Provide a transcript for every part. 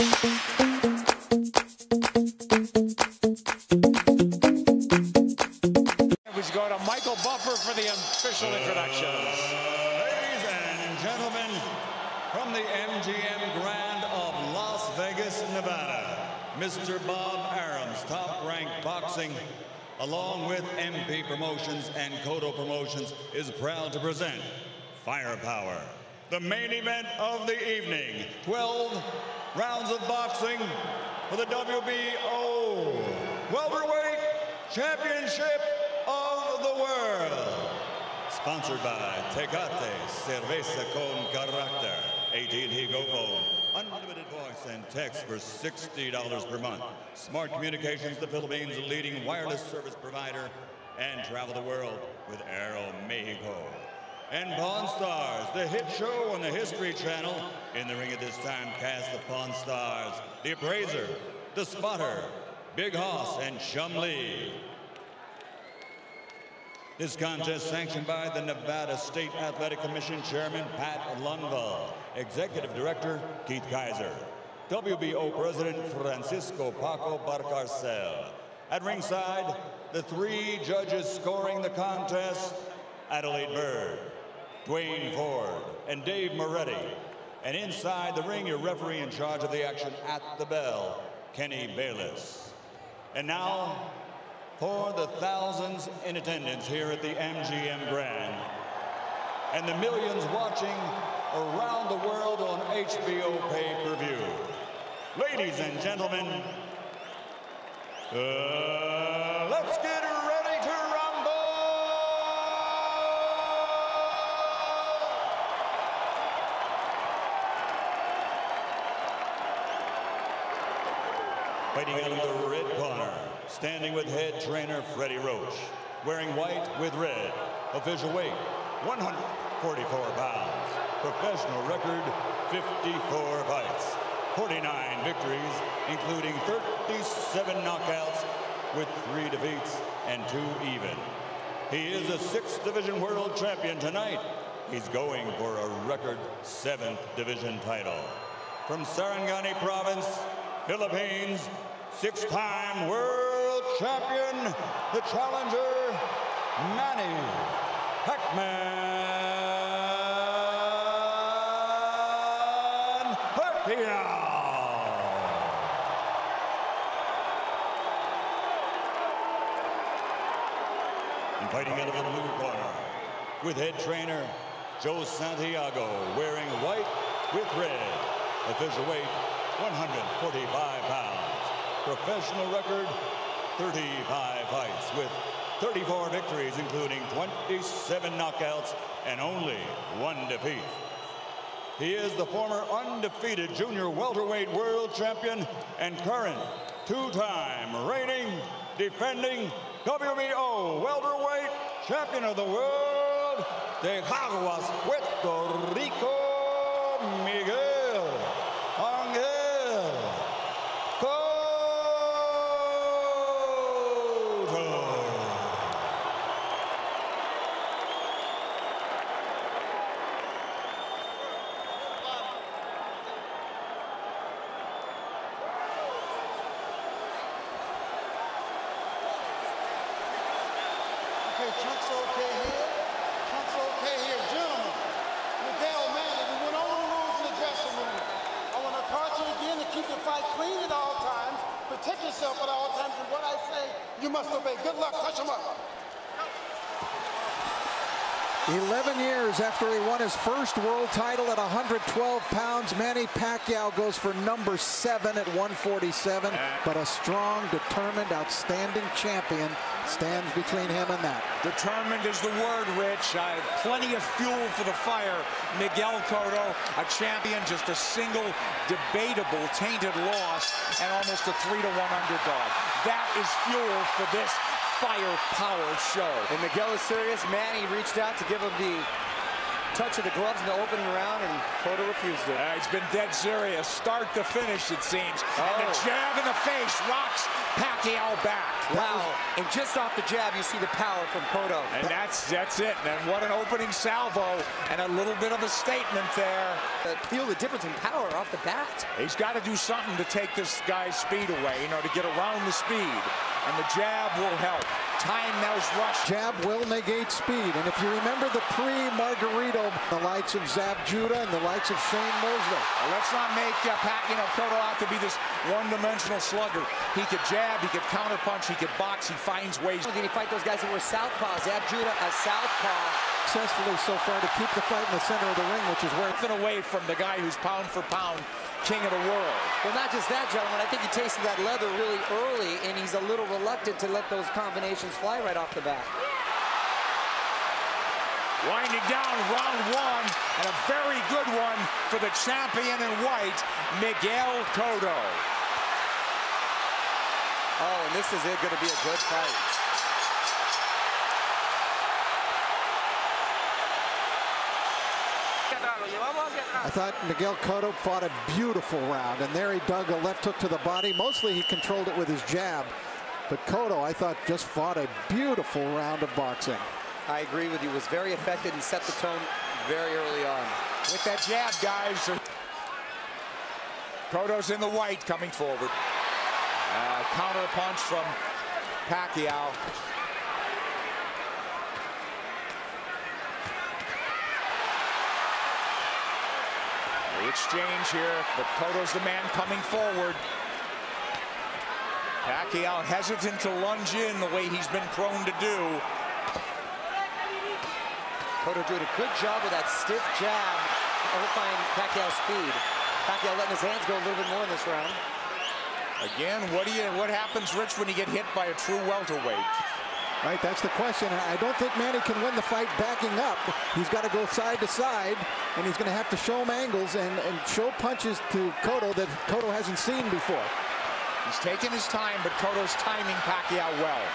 We go to Michael Buffer for the official introductions. Ladies and gentlemen, from the MGM Grand of Las Vegas, Nevada, Mr. Bob Arum's Top Rank Boxing, along with MP Promotions and Cotto Promotions, is proud to present Firepower, the main event of the evening. 12 rounds of boxing for the WBO Welterweight Championship of the World. Sponsored by Tecate Cerveza con Carácter. AT&T Go Phone. Unlimited voice and text for $60 per month. Smart Communications, the Philippines' leading wireless service provider. And travel the world with Aero Mexico. And Pawn Stars, the hit show on the History Channel. In the ring at this time, cast the Pawn Stars, the Appraiser, the Spotter, Big Hoss, and Chum Lee. This contest sanctioned by the Nevada State Athletic Commission Chairman Pat Lundvall, Executive Director Keith Kaiser, WBO President Francisco Paco Barcarcel. At ringside, the three judges scoring the contest, Adelaide Bird, Dwayne Ford, and Dave Moretti. And inside the ring, your referee in charge of the action at the bell, Kenny Bayless. And now, for the thousands in attendance here at the MGM Grand and the millions watching around the world on HBO pay-per-view. Ladies and gentlemen, let's get ready to rumble! Fighting out of the red corner, standing with head trainer Freddie Roach, wearing white with red, official weight 144 pounds, professional record 54 fights, 49 victories, including 37 knockouts with 3 defeats and 2 even. He is a 6th division world champion tonight. He's going for a record 7th division title. From Sarangani Province, Philippines, 6-time world champion, the challenger, Manny Pacquiao. And fighting out of the blue corner, with head trainer Joe Santiago, wearing white with red, official weight 145 pounds. Professional record, 35 fights with 34 victories, including 27 knockouts and only 1 defeat. He is the former undefeated junior welterweight world champion and current 2-time reigning, defending WBO welterweight champion of the world, de Caguas, Puerto Rico, Miguel Cotto. Chunk's okay here. Chunk's okay here. Gentlemen, Miguel, Manny, we went over the rules in the dressing room. I want to caution you again to keep the fight clean at all times, protect yourself at all times, and what I say, you must obey. Good luck. Touch him up. 11 years after he won his first world title at 112 pounds, Manny Pacquiao goes for number 7 at 147. But a strong, determined, outstanding champion stands between him and that. Determined is the word, Rich. Plenty of fuel for the fire. Miguel Cotto, a champion, just a single debatable tainted loss and almost a 3-1 underdog. That is fuel for this firepower show. And Miguel is serious. Manny reached out to give him the touch of the gloves in the opening round, and Cotto refused it. He's been dead serious, start to finish, it seems. And the jab in the face rocks Pacquiao back. Wow. And just off the jab, you see the power from Cotto. And that's it. And what an opening salvo, and a little bit of a statement there. Feel the difference in power off the bat. He's got to do something to take this guy's speed away, to get around the speed. And the jab will help. Time those rush. Jab will negate speed. And if you remember the pre-Margarito, the likes of Zab Judah and the likes of Shane Mosley. Let's not make Cotto out to be this one-dimensional slugger. He could jab, he could counterpunch, he could box, he finds ways. Did he fight those guys who were southpaw? Zab Judah, a southpaw. Successfully so far to keep the fight in the center of the ring, which is where it's away from the guy who's pound for pound king of the world. Well, not just that, gentlemen. I think he tasted that leather really early, and he's a little reluctant to let those combinations fly right off the bat. Winding down round one, and a very good one for the champion in white, Miguel Cotto. Oh, and this is going to be a good fight. I thought Miguel Cotto fought a beautiful round, and there he dug a left hook to the body. Mostly he controlled it with his jab, but Cotto, I thought, just fought a beautiful round of boxing. I agree with you. He was very effective and set the tone very early on. With that jab, guys. Cotto's in the white coming forward. Counter punch from Pacquiao. The exchange here, but Cotto's the man coming forward. Pacquiao hesitant to lunge in the way he's been prone to do. Cotto doing a good job with that stiff jab, overflying Pacquiao's speed. Pacquiao letting his hands go a little bit more in this round. Again, what happens, Rich, when you get hit by a true welterweight? Right, that's the question. I don't think Manny can win the fight backing up. He's got to go side to side, and he's going to have to show him angles and show punches to Cotto that Cotto hasn't seen before. He's taking his time, but Cotto's timing Pacquiao well.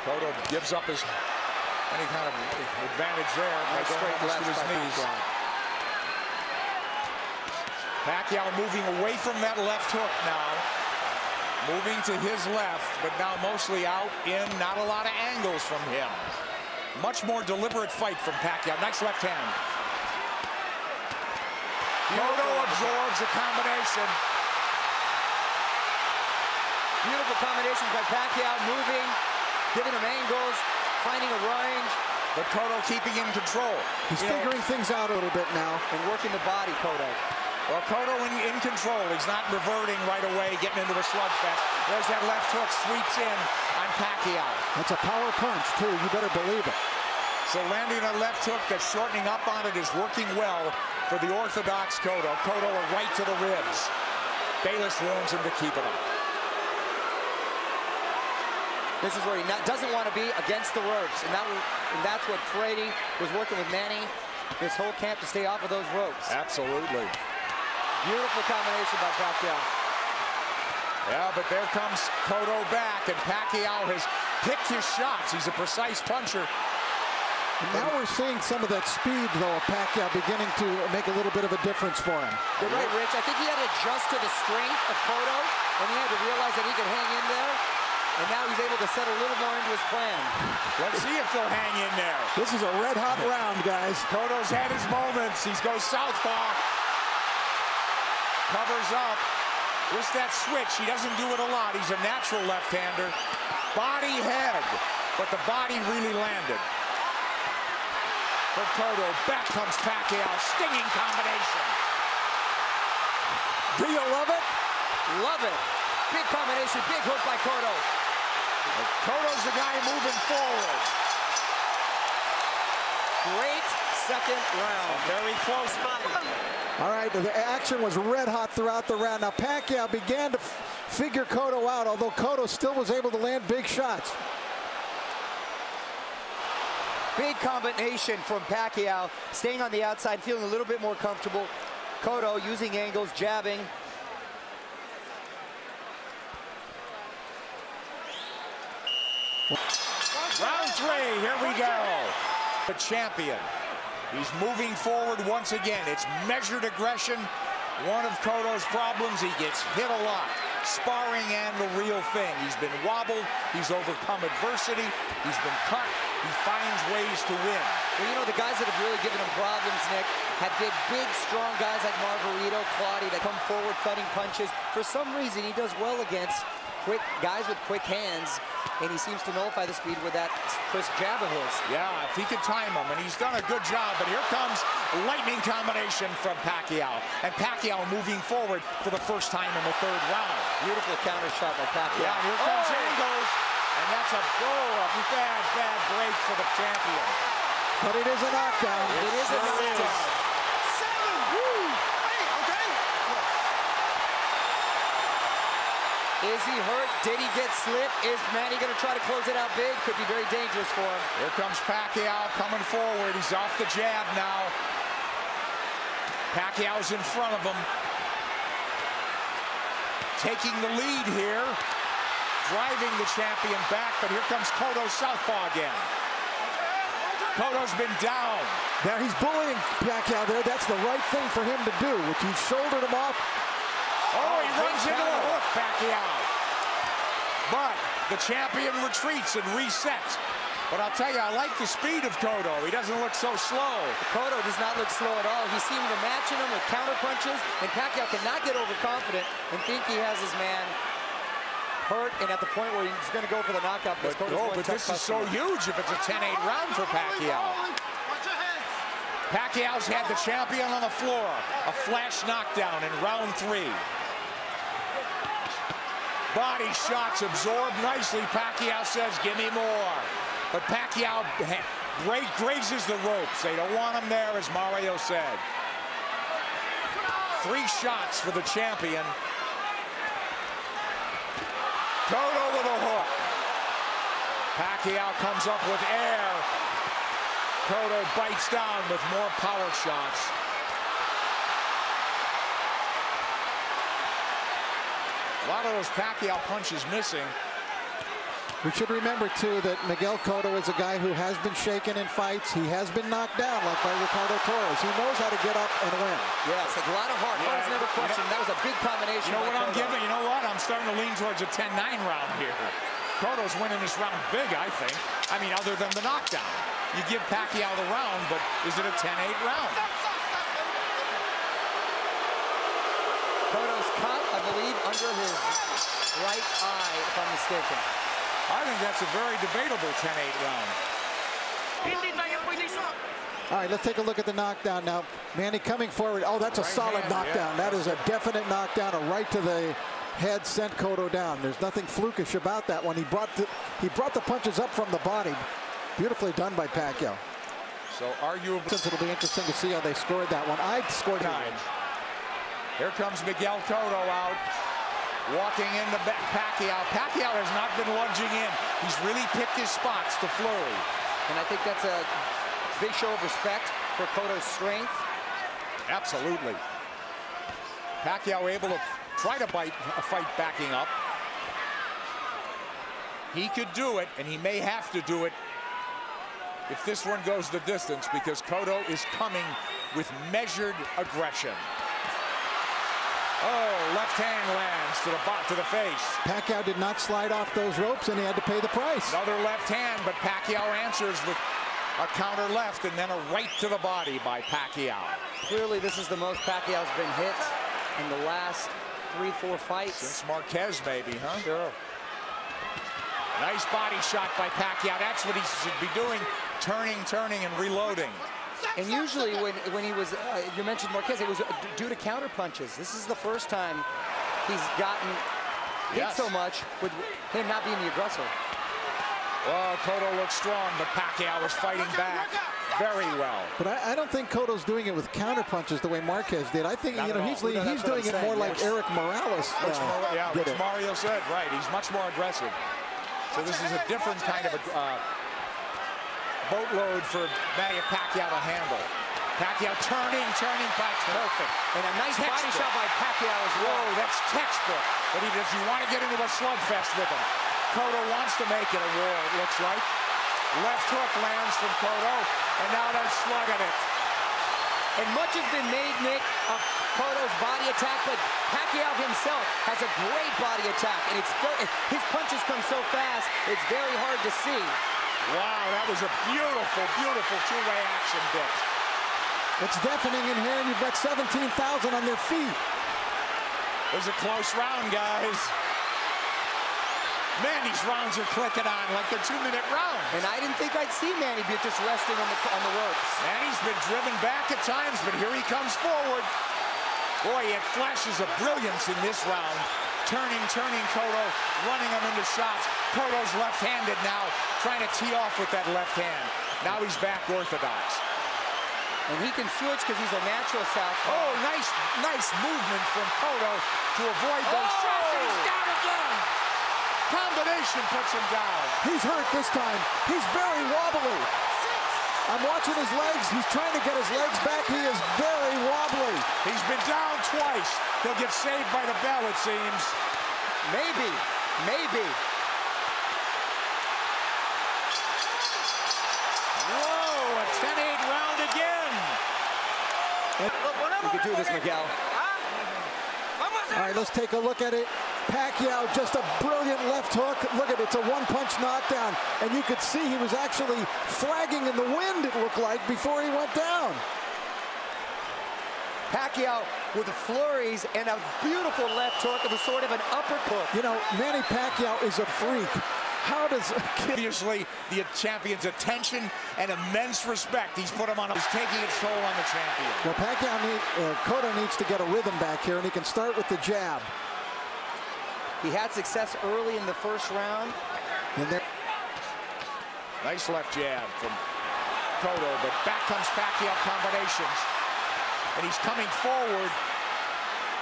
Cotto gives up any kind of advantage there by going to his knees. Pacquiao moving away from that left hook now. Moving to his left, but now mostly out in, not a lot of angles from him. Much more deliberate fight from Pacquiao. Nice left hand. Cotto absorbs a combination. Beautiful combinations by Pacquiao, moving, giving him angles, finding a range. But Cotto keeping in control. He's figuring things out a little bit now. And working the body, Cotto. Well, Cotto in control. He's not reverting right away, getting into a slugfest. There's that left hook, sweeps in on Pacquiao. That's a power punch, too. You better believe it. So landing a left hook that's shortening up on it is working well for the orthodox Cotto. Cotto a right to the ribs. Bayless warns him to keep it up. This is where he doesn't want to be against the ropes. And that's what Frady was working with Manny this whole camp, to stay off of those ropes. Absolutely. Beautiful combination by Pacquiao. Yeah, but there comes Cotto back, and Pacquiao has picked his shots. He's a precise puncher. And now we're seeing some of that speed, though, of Pacquiao beginning to make a little bit of a difference for him. You're right, Rich. I think he had to adjust to the strength of Cotto, and he had to realize that he could hang in there. And now he's able to set a little more into his plan. Let's see if they'll hang in there. This is a red-hot round, guys. Cotto's had his moments. He goes southpaw. Covers up. Just that switch. He doesn't do it a lot. He's a natural left-hander. Body head. But the body really landed. For Cotto. Back comes Pacquiao. Stinging combination. Do you love it? Love it. Big combination. Big hook by Cotto. Cotto's the guy moving forward. Great second round. A very close fight. All right, the action was red hot throughout the round. Now Pacquiao began to figure Cotto out, although Cotto still was able to land big shots. Big combination from Pacquiao, staying on the outside, feeling a little bit more comfortable. Cotto using angles, jabbing. Round three, here we go. The champion, He's moving forward once again. It's measured aggression. One of Cotto's problems, he gets hit a lot. Sparring and the real thing. He's been wobbled. He's overcome adversity. He's been cut. He finds ways to win. Well, you know, the guys that have really given him problems, Nick, have been big, strong guys like Margarito, Claudio, that come forward cutting punches. For some reason, he does well against quick guys with quick hands, and he seems to nullify the speed with that crisp jab of his. Yeah, if he could time him, and he's done a good job. But here comes lightning combination from Pacquiao, and Pacquiao moving forward for the first time in the third round. Beautiful counter shot by Pacquiao. Yeah, here comes Angles, and that's a bad break for the champion. But it is a knockdown. It is a knockdown. Is he hurt? Did he get slipped? Is Manny going to try to close it out big? Could be very dangerous for him. Here comes Pacquiao coming forward. He's off the jab now. Pacquiao's in front of him. Taking the lead here. Driving the champion back, but here comes Cotto southpaw again. Cotto's been down. Now he's bullying Pacquiao there. That's the right thing for him to do, which he shouldered him off. Oh, he runs into a hook, Pacquiao. But the champion retreats and resets. But I'll tell you, I like the speed of Cotto. He doesn't look so slow. Cotto does not look slow at all. He seemed to matching him with counter punches, and Pacquiao cannot get overconfident and think he has his man hurt and at the point where he's going to go for the knockout. But this is so huge if it's a 10-8 round for Pacquiao. Pacquiao's had the champion on the floor. A flash knockdown in round 3. Body shots absorbed nicely. Pacquiao says, give me more. But Pacquiao grazes the ropes. They don't want him there, as Mario said. 3 shots for the champion. Cotto with a hook. Pacquiao comes up with air. Cotto bites down with more power shots. A lot of those Pacquiao punches missing. We should remember, too, that Miguel Cotto is a guy who has been shaken in fights. He has been knocked down, like by Ricardo Torres. He knows how to get up and win. Yeah, it's a lot of heart. Heart is never questioned. That was a big combination. You know what I'm giving? You know what? I'm starting to lean towards a 10-9 round here. Cotto's winning this round big, I think. I mean, other than the knockdown. You give Pacquiao the round, but is it a 10-8 round? Cotto's caught, I believe, under his right eye, if I'm mistaken. I think that's a very debatable 10-8 round. All right, let's take a look at the knockdown now. Manny coming forward. Oh, that's a solid knockdown. That is a definite knockdown. A right to the head sent Cotto down. There's nothing flukish about that one. He brought the punches up from the body. Beautifully done by Pacquiao. So arguably, it'll be interesting to see how they scored that one. I scored 9. Here comes Miguel Cotto out. Walking into Pacquiao. Pacquiao has not been lunging in. He's really picked his spots to flurry. And I think that's a big show of respect for Cotto's strength. Absolutely. Pacquiao able to try to fight backing up. He could do it, and he may have to do it if this one goes the distance, because Cotto is coming with measured aggression. Oh, left hand lands to the face. Pacquiao did not slide off those ropes, and he had to pay the price. Another left hand, but Pacquiao answers with a counter left and then a right to the body by Pacquiao. Clearly, this is the most Pacquiao's been hit in the last 3-4 fights. Since Marquez, maybe, huh? Sure. Nice body shot by Pacquiao. That's what he should be doing, turning, and reloading. And usually when he was, you mentioned Marquez, it was due to counter punches. This is the first time he's gotten hit so much with him not being the aggressor. Well, Cotto looks strong, but Pacquiao is fighting back very well. But I don't think Cotto's doing it with counter punches the way Marquez did. I think he's doing it more like Eric Morales which Mario said, right. He's much more aggressive. So this is a different kind of a boatload for Manny Pacquiao to handle. Pacquiao turning, perfect. And a nice body shot by Pacquiao as well. Whoa, that's textbook. But does he want to get into a slugfest with him? Cotto wants to make it a war, it looks like. Left hook lands from Cotto, and now they're slugging it. And much has been made, Nick, of Cotto's body attack, but Pacquiao himself has a great body attack, and his punches come so fast, it's very hard to see. Wow, that was a beautiful, beautiful two-way action bit. It's deafening in here, and you've got 17,000 on their feet. It was a close round, guys. Man, these rounds are clicking on like they're 2-minute rounds. And I didn't think I'd see Manny be just resting on the ropes. Manny's been driven back at times, but here he comes forward. Boy, he had flashes of brilliance in this round. Turning Cotto, running him into shots. Cotto's left-handed now, trying to tee off with that left hand. Now he's back orthodox. And he can switch because he's a natural southpaw. Oh, nice movement from Cotto to avoid those shots. And he's down again. Combination puts him down. He's hurt this time. He's very wobbly. I'm watching his legs. He's trying to get his legs back. He is very wobbly. He's been down twice. He'll get saved by the bell, it seems. Maybe. Whoa, a 10-8 round again. You could do this, Miguel. All right, let's take a look at it. Pacquiao, just a brilliant left hook. Look at it, it's a one-punch knockdown. And you could see he was actually flagging in the wind, it looked like, before he went down. Pacquiao with the flurries and a beautiful left hook. It was sort of an uppercut. You know, Manny Pacquiao is a freak. How does... Obviously, the champion's attention and immense respect. He's put him on. He's taking its toll on the champion. Well, Cotto needs to get a rhythm back here, and he can start with the jab. He had success early in the first round. Nice left jab from Cotto, but back comes Pacquiao combinations. And he's coming forward.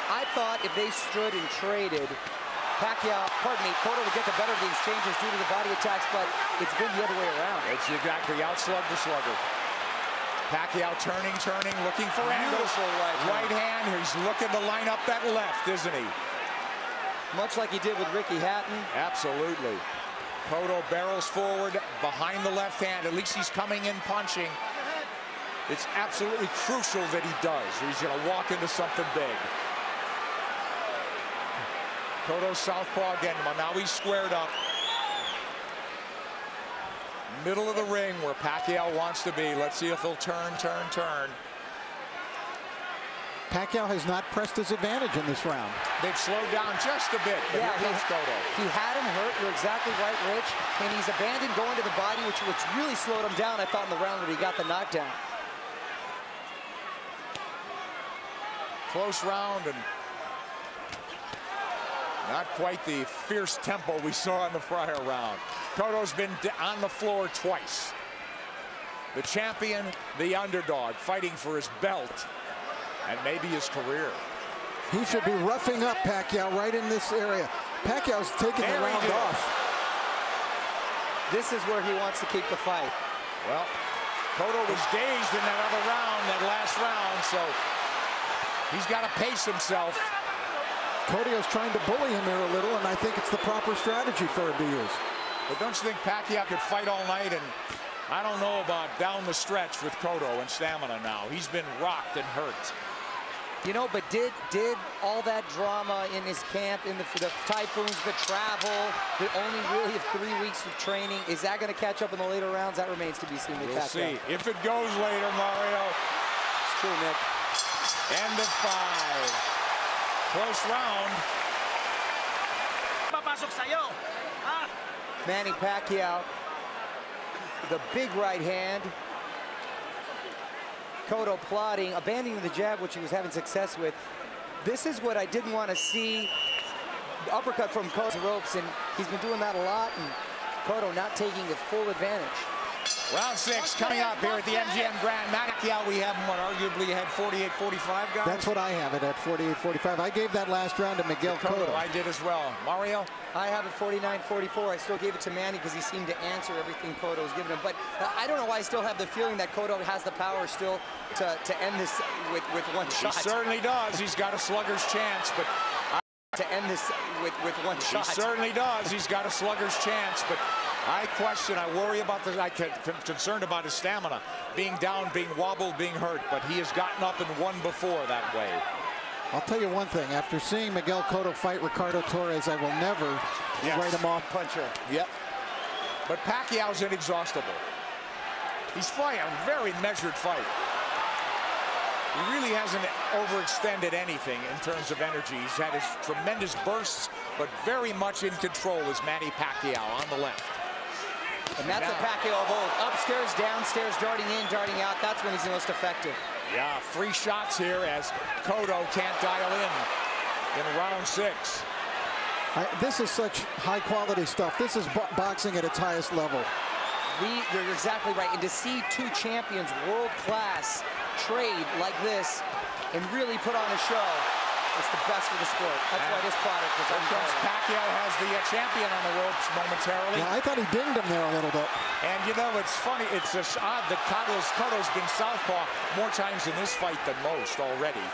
I thought if they stood and traded, Cotto would get the better of the exchanges due to the body attacks, but it's been the other way around. It's exactly outslug the slugger. Pacquiao turning, looking for angles. Right hand. He's looking to line up that left, isn't he? Much like he did with Ricky Hatton. Absolutely. Cotto barrels forward behind the left hand. At least he's coming in punching. It's absolutely crucial that he does. He's going to walk into something big. Cotto southpaw again. Well, now he's squared up. Middle of the ring where Pacquiao wants to be. Let's see if he'll turn. Pacquiao has not pressed his advantage in this round. They've slowed down just a bit, but here comes Cotto. He had him hurt, you're exactly right, Rich, and he's abandoned going to the body, which really slowed him down, I thought, in the round when he got the knockdown. Close round and not quite the fierce tempo we saw in the prior round. Cotto's been on the floor twice. The champion, the underdog, fighting for his belt and maybe his career. He should be roughing up Pacquiao right in this area. Pacquiao's taking the round off. This is where he wants to keep the fight. Well, Cotto was dazed in that other round, that last round, so he's got to pace himself. Cotto's trying to bully him here a little, and I think it's the proper strategy for him to use. But don't you think Pacquiao could fight all night? And I don't know about down the stretch with Cotto and stamina now. He's been rocked and hurt. You know, but did all that drama in his camp, in the typhoons, the travel, the only really 3 weeks of training, is that going to catch up in the later rounds? That remains to be seen with Pacquiao. We'll see. If it goes later, Mario. It's true, Nick. End of 5. Close round. Manny Pacquiao, the big right hand. Cotto plotting, abandoning the jab, which he was having success with. This is what I didn't want to see. The uppercut from Cotto's ropes, and he's been doing that a lot, and Cotto not taking the full advantage. Round 6 coming up here at the MGM Grand. Pacquiao, we have him, what, arguably had 48-45, guys? That's what I have it at, 48-45. I gave that last round to Miguel Cotto. I did as well. Mario? I have it 49-44. I still gave it to Manny because he seemed to answer everything Cotto was giving him. But I don't know why I still have the feeling that Cotto has the power still to end this with one shot. He certainly does. He's got a slugger's chance, but... To end this with one shot. He certainly does. He's got a slugger's chance, but I worry about I'm concerned about his stamina. Being down, being wobbled, being hurt, but he has gotten up and won before that way. I'll tell you one thing, after seeing Miguel Cotto fight Ricardo Torres, I will never write him off puncher. Yep. But Pacquiao's inexhaustible. He's fighting a very measured fight. He really hasn't overextended anything in terms of energy. He's had his tremendous bursts, but very much in control is Manny Pacquiao on the left. And that's a Pacquiao of old. Upstairs, downstairs, darting in, darting out. That's when he's the most effective. Yeah, 3 shots here as Cotto can't dial in round 6. This is such high-quality stuff. This is boxing at its highest level. You're exactly right. And to see 2 champions, world-class, trade like this and really put on a show, it's the best for the sport. That's why this product is unbelievable. Pacquiao has the champion on the ropes momentarily. Yeah, I thought he dinged him there a little bit. And you know, it's funny. It's just odd that Cotto's been southpaw more times in this fight than most already.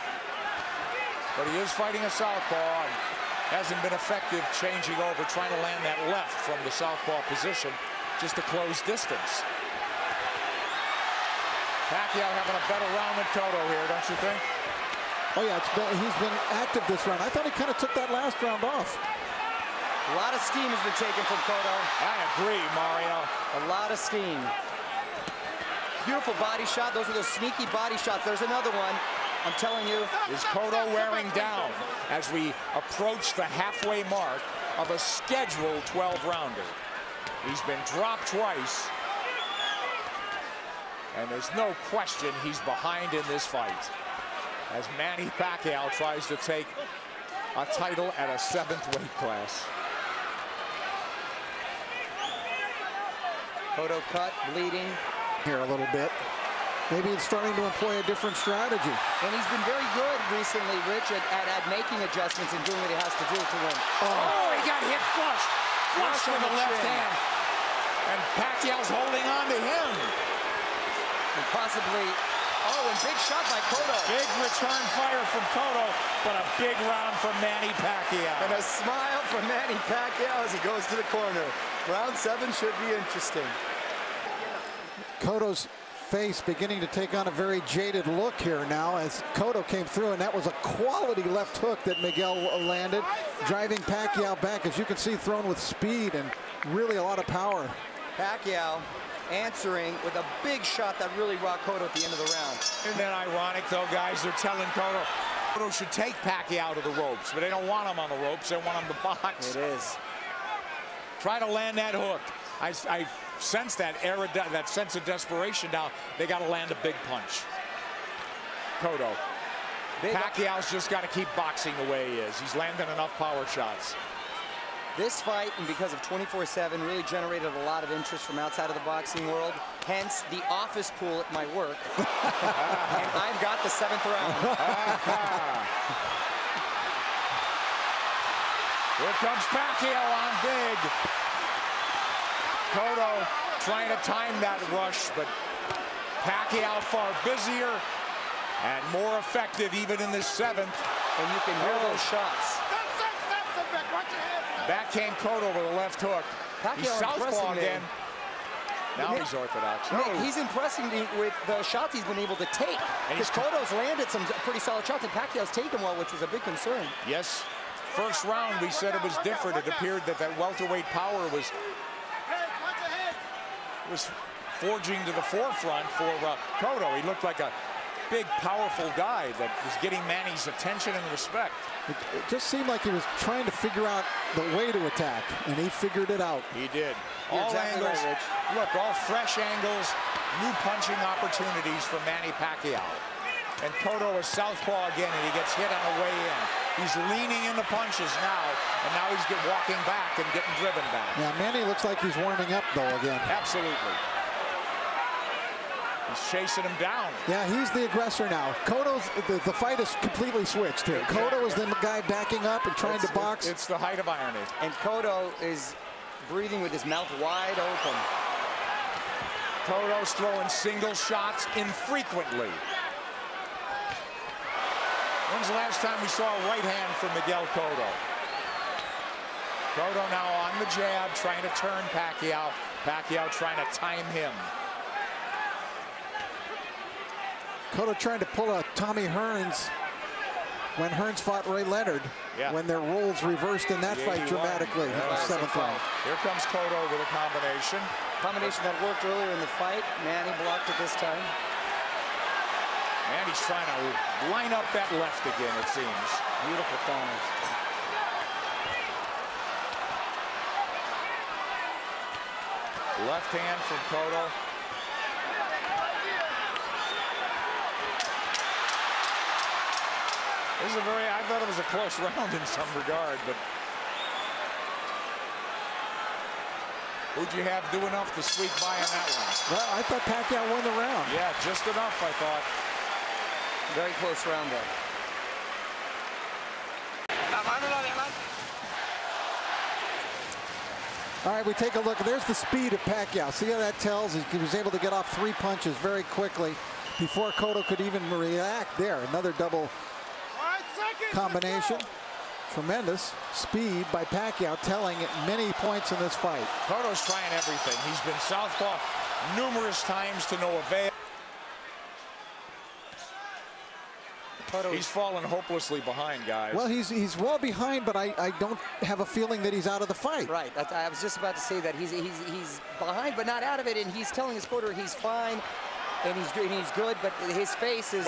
But he is fighting a southpaw and hasn't been effective changing over, trying to land that left from the southpaw position just to close distance. Pacquiao having a better round than Cotto here, don't you think? Oh yeah, he's been active this round. I thought he kind of took that last round off. A lot of steam has been taken from Cotto. I agree, Mario. A lot of steam. Beautiful body shot. Those are those sneaky body shots. There's another one. I'm telling you. Is Cotto wearing down as we approach the halfway mark of a scheduled 12-rounder? He's been dropped twice. And there's no question he's behind in this fight, as Manny Pacquiao tries to take a title at a 7th weight class. Cotto cut, bleeding. Here a little bit. Maybe he's starting to employ a different strategy. And he's been very good recently, Rich, at making adjustments and doing what he has to do to win. Oh, he got hit flush. Flush with the left hand. And Pacquiao's holding on to him. And possibly, and big shot by Cotto. Big return fire from Cotto, but a big round from Manny Pacquiao. And a smile from Manny Pacquiao as he goes to the corner. Round 7 should be interesting. Cotto's face beginning to take on a very jaded look here now as Cotto came through, and that was a quality left hook that Miguel landed, driving Pacquiao back, as you can see, thrown with speed and really a lot of power. Pacquiao answering with a big shot that really rocked Cotto at the end of the round. Isn't that ironic, though, guys? They're telling Cotto should take Pacquiao to the ropes, but they don't want him on the ropes. They want him to box. It is. Try to land that hook. I sense that sense of desperation now. They got to land a big punch. Cotto. Pacquiao's just got to keep boxing the way he is. He's landing enough power shots. This fight, and because of 24/7, really generated a lot of interest from outside of the boxing world. Hence, the office pool at my work. And I've got the 7th round. Here comes Pacquiao on big. Cotto trying to time that rush, but Pacquiao far busier and more effective even in this 7th. And you can hear those shots. Back came Cotto with a left hook. He's southpaw again. Now he's orthodox. Nick, he's impressing me with the shots he's been able to take. Because Cotto's landed some pretty solid shots, and Pacquiao's taken well, which was a big concern. Yes. First round, we said it was different. It appeared that welterweight power was forging to the forefront for Cotto. He looked like a big, powerful guy that was getting Manny's attention and respect. It just seemed like he was trying to figure out the way to attack, and he figured it out. He did. You're All exactly angles. right, Rich. Look, all fresh angles, new punching opportunities for Manny Pacquiao. And Cotto is southpaw again, and he gets hit on the way in. He's leaning into punches now, and now he's walking back and getting driven back. Yeah, Manny looks like he's warming up, though, again. Absolutely. He's chasing him down. Yeah, he's the aggressor now. Cotto's, the fight is completely switched here. Cotto is the guy backing up and trying to box. It's the height of irony. And Cotto is breathing with his mouth wide open. Cotto's throwing single shots infrequently. When's the last time we saw a right hand from Miguel Cotto? Cotto now on the jab, trying to turn Pacquiao. Pacquiao trying to time him. Cotto trying to pull a Tommy Hearns when Hearns fought Ray Leonard, when their roles reversed in that fight dramatically in the 7th round. Here comes Cotto with a combination. Combination that worked earlier in the fight. Manny blocked it this time. Manny's trying to line up that left again, it seems. Beautiful corners. Left hand from Cotto. This is I thought it was a close round in some regard, but who'd you have do enough to squeak by on that one? Well, I thought Pacquiao won the round. Yeah, just enough, I thought. Very close round there. All right, we take a look. There's the speed of Pacquiao. See how that tells? He was able to get off 3 punches very quickly before Cotto could even react. There, another double combination. Tremendous speed by Pacquiao, telling at many points in this fight. Cotto's trying everything. He's been southpaw numerous times to no avail. He's fallen hopelessly behind, guys. Well, he's well behind, but I don't have a feeling that he's out of the fight. Right. I was just about to say that he's behind, but not out of it, and he's telling his corner he's fine, and he's good, but his face is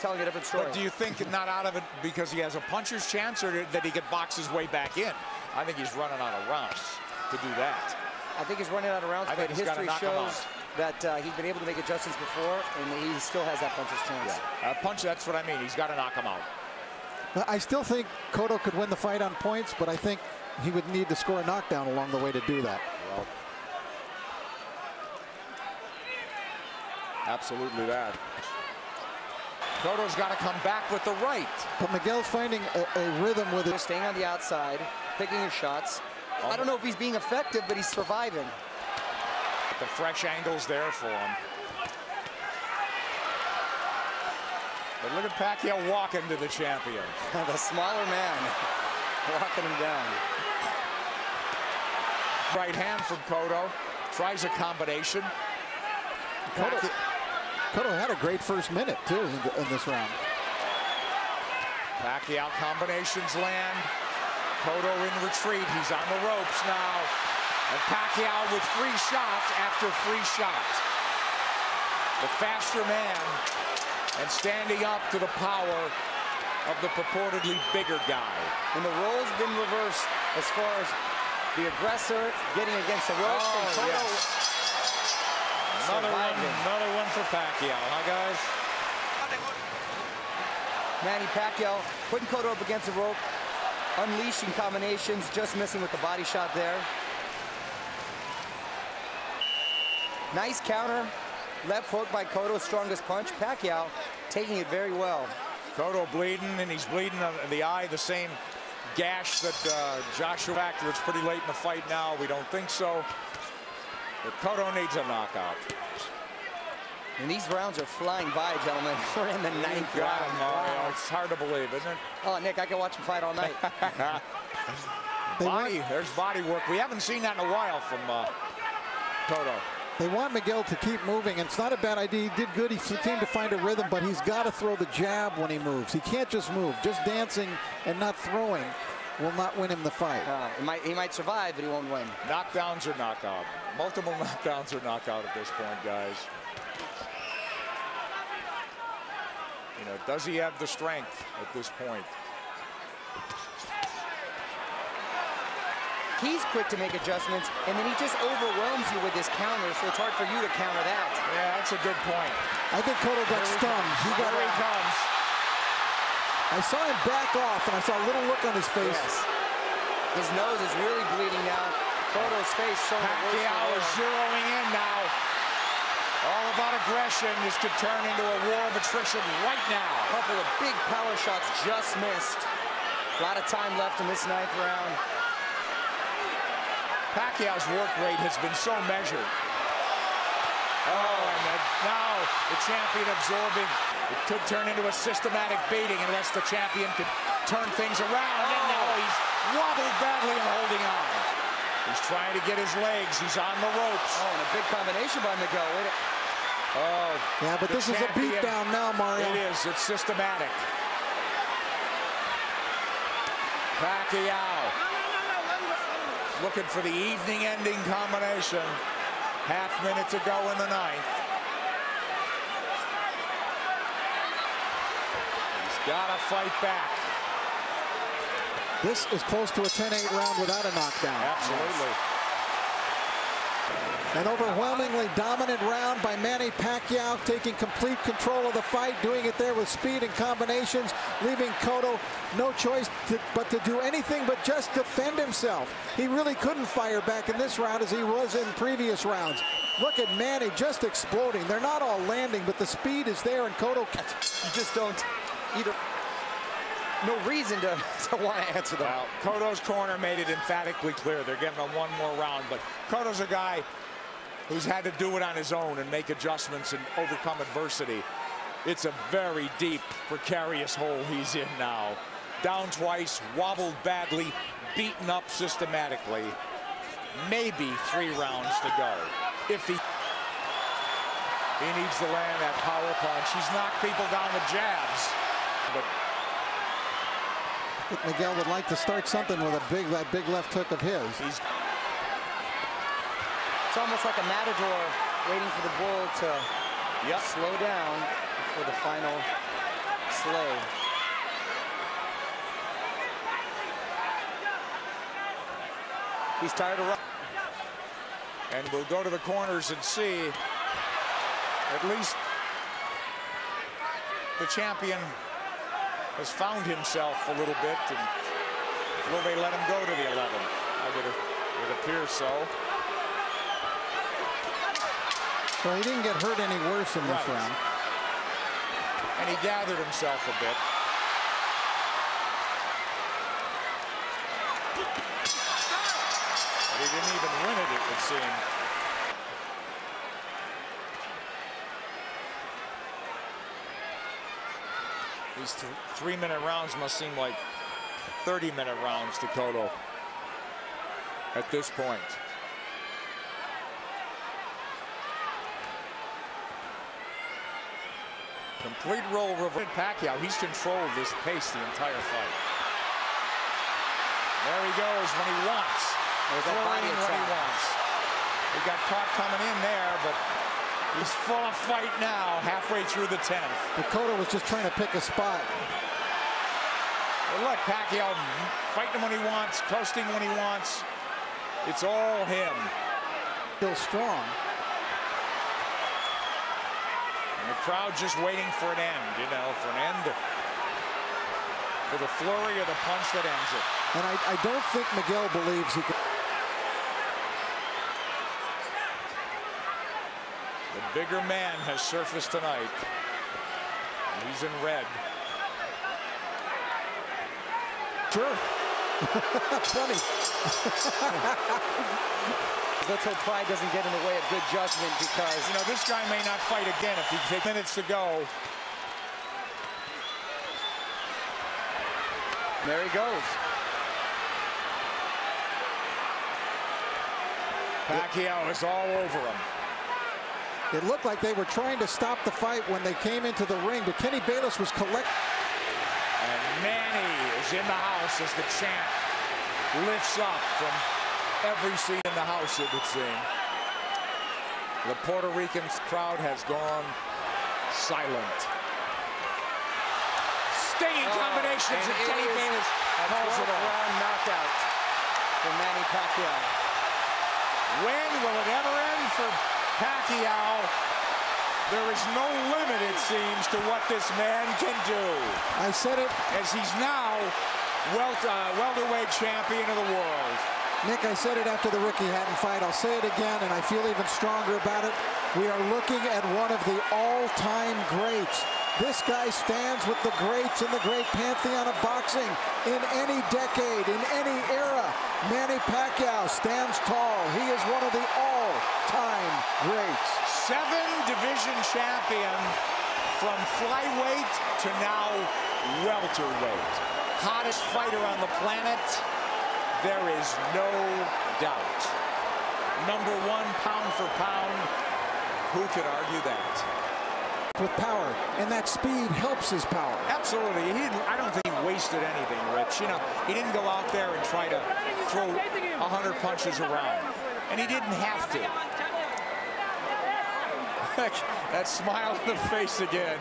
telling a different story. But do you think not out of it because he has a puncher's chance, or that he could box his way back in? I think he's running out of rounds to do that. I think he's running out of rounds, but history shows that he's been able to make adjustments before, and he still has that puncher's chance. Yeah. Punch, that's what I mean. He's got to knock him out. I still think Cotto could win the fight on points, but I think he would need to score a knockdown along the way to do that. Well, absolutely that. Cotto's got to come back with the right. But Miguel's finding a rhythm with it. Staying on the outside, picking his shots. I don't know if he's being effective, but he's surviving. The fresh angles there for him. But look at Pacquiao walking to the champion. The smaller man walking him down. Right hand from Cotto. Tries a combination. Cotto had a great first minute, too, in this round. Pacquiao combinations land. Cotto in retreat. He's on the ropes now. And Pacquiao with free shots after free shots. The faster man and standing up to the power of the purportedly bigger guy. And the role's been reversed as far as the aggressor getting against the ropes. Oh, yes. Another one for Pacquiao, huh, guys? Manny Pacquiao putting Cotto up against the rope, unleashing combinations, just missing with the body shot there. Nice counter, left hook by Cotto, strongest punch. Pacquiao taking it very well. Cotto bleeding, and he's bleeding in the eye, the same gash that Joshua factor. It's pretty late in the fight now. We don't think so. But Cotto needs a knockout. And these rounds are flying by, gentlemen. We're in the 9th round. Wow. It's hard to believe, isn't it? Oh, Nick, I can watch him fight all night. There's body work. We haven't seen that in a while from Cotto. They want Miguel to keep moving, and it's not a bad idea. He did good. He seemed to find a rhythm, but he's got to throw the jab when he moves. He can't just move. Just dancing and not throwing will not win him the fight. He might survive, but he won't win. Knockdowns or knockout. Multiple knockdowns or knockout at this point, guys. You know, does he have the strength at this point? He's quick to make adjustments, and then he just overwhelms you with his counter, so it's hard for you to counter that. Yeah, that's a good point. I think Cotto got stunned. Here he comes. I saw him back off, and I saw a little look on his face. Yes. His nose is really bleeding now. Cotto's face showing Pacquiao is zeroing in now. All about aggression. This could turn into a war of attrition right now. A couple of big power shots just missed. A lot of time left in this 9th round. Pacquiao's work rate has been so measured. Oh, and now the champion absorbing. It could turn into a systematic beating unless the champion could turn things around. And now he's wobbled badly and holding on. He's trying to get his legs. He's on the ropes. Oh, and a big combination by Miguel. Oh, yeah, but this is a beatdown now, Mario. It is. It's systematic. Pacquiao looking for the evening-ending combination. Half minute to go in the ninth. He's got to fight back. This is close to a 10-8 round without a knockdown. Absolutely. An overwhelmingly dominant round by Manny Pacquiao, taking complete control of the fight, doing it there with speed and combinations, leaving Cotto no choice but to do anything but just defend himself. He really couldn't fire back in this round as he was in previous rounds. Look at Manny just exploding. They're not all landing, but the speed is there, and Cotto... You just don't either... No reason to want to answer them. Well, Cotto's corner made it emphatically clear. They're giving him one more round, but Cotto's a guy who's had to do it on his own and make adjustments and overcome adversity. It's a very deep, precarious hole he's in now. Down twice, wobbled badly, beaten up systematically. Maybe 3 rounds to go. If he needs to land that power punch. He's knocked people down with jabs. But Miguel would like to start something with that big left hook of his. It's almost like a matador waiting for the bull to slow down for the final slay. He's tired of running. And we'll go to the corners and see. At least the champion has found himself a little bit. And will they let him go to the 11th? It appears so. Well, he didn't get hurt any worse in this round. And he gathered himself a bit. But he didn't even win it would seem. These 3-minute rounds must seem like 30-minute rounds to Cotto at this point. Complete role reversed. Pacquiao, he's controlled this pace the entire fight. There he goes when he wants. Flurrying when he wants. He got caught coming in there, but he's full of fight now, halfway through the 10th. But Cotto was just trying to pick a spot. Well, look, Pacquiao fighting when he wants, coasting when he wants. It's all him. Still strong. And the crowd just waiting for an end, you know, for the flurry or the punch that ends it. And I don't think Miguel believes he can. The bigger man has surfaced tonight. He's in red. Sure. Funny. Let's hope pride doesn't get in the way of good judgment, because you know this guy may not fight again if he takes minutes to go. There he goes. Pacquiao is all over him. It looked like they were trying to stop the fight when they came into the ring, but Kenny Bayless was collecting. And Manny is in the house as the champ lifts up from every seat in the house, it would seem. The Puerto Rican crowd has gone silent. Stinging combinations, and Kenny Bayless calls it off. Round knockout for Manny Pacquiao. When will it ever end for Pacquiao? There is no limit, it seems, to what this man can do. I said it. As he's now welterweight champion of the world. Nick, I said it after the Ricky Hatton fight. I'll say it again, and I feel even stronger about it. We are looking at one of the all-time greats. This guy stands with the greats in the great pantheon of boxing in any decade, in any era. Manny Pacquiao stands tall. He is one of the all-time greats. 7-division champion from flyweight to now welterweight. Hottest fighter on the planet. There is no doubt. Number one, pound for pound. Who could argue that? With power, and that speed helps his power. Absolutely. I don't think he wasted anything, Rich. You know, he didn't go out there and try to throw 100 punches around. And he didn't have to. That smile on the face again.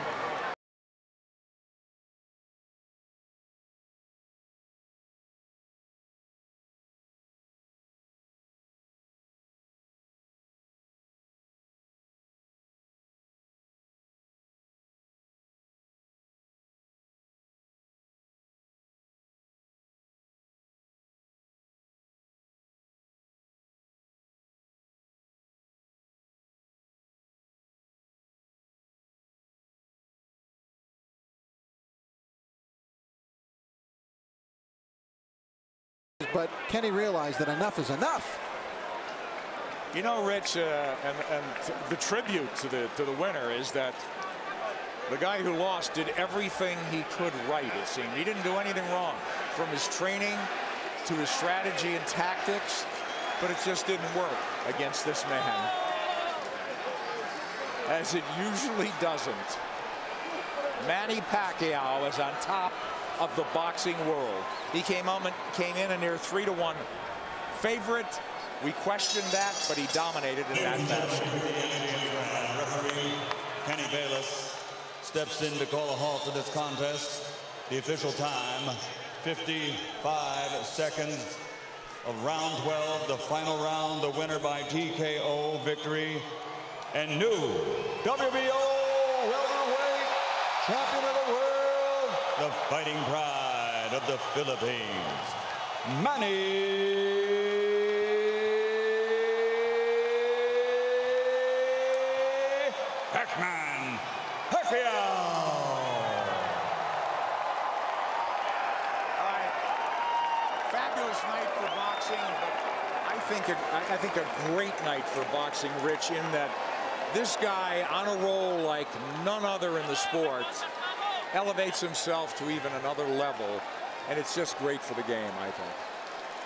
But Kenny realized that enough is enough. You know, Rich, and the tribute to the winner is that the guy who lost did everything he could right, it seemed. He didn't do anything wrong, from his training to his strategy and tactics, but it just didn't work against this man, as it usually doesn't. Manny Pacquiao is on top of the boxing world. He came in a near 3-1 favorite. We questioned that, but he dominated in that fashion. Referee Kenny Bayless steps in to call a halt to this contest. The official time, 55 seconds of round 12, the final round, the winner by TKO victory, and new WBO welterweight champion of the world, the fighting pride of the Philippines, Manny Pacquiao. Fabulous night for boxing, but I think a great night for boxing, Rich, in that this guy on a roll like none other in the sport elevates himself to even another level, and it's just great for the game, I think.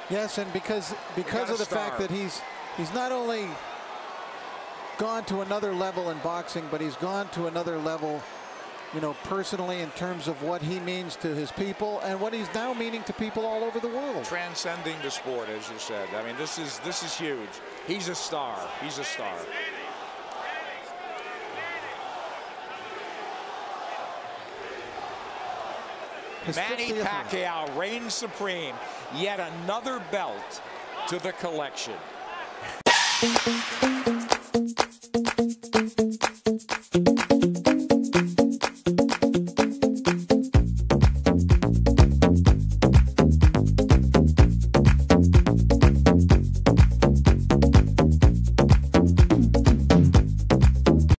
Yes, and because of the fact that he's not only gone to another level in boxing, but he's gone to another level, you know, personally, in terms of what he means to his people and what he's now meaning to people all over the world. Transcending the sport, as you said. I mean, this is huge. He's a star. He's a star. Manny Pacquiao reigns supreme. Yet another belt to the collection.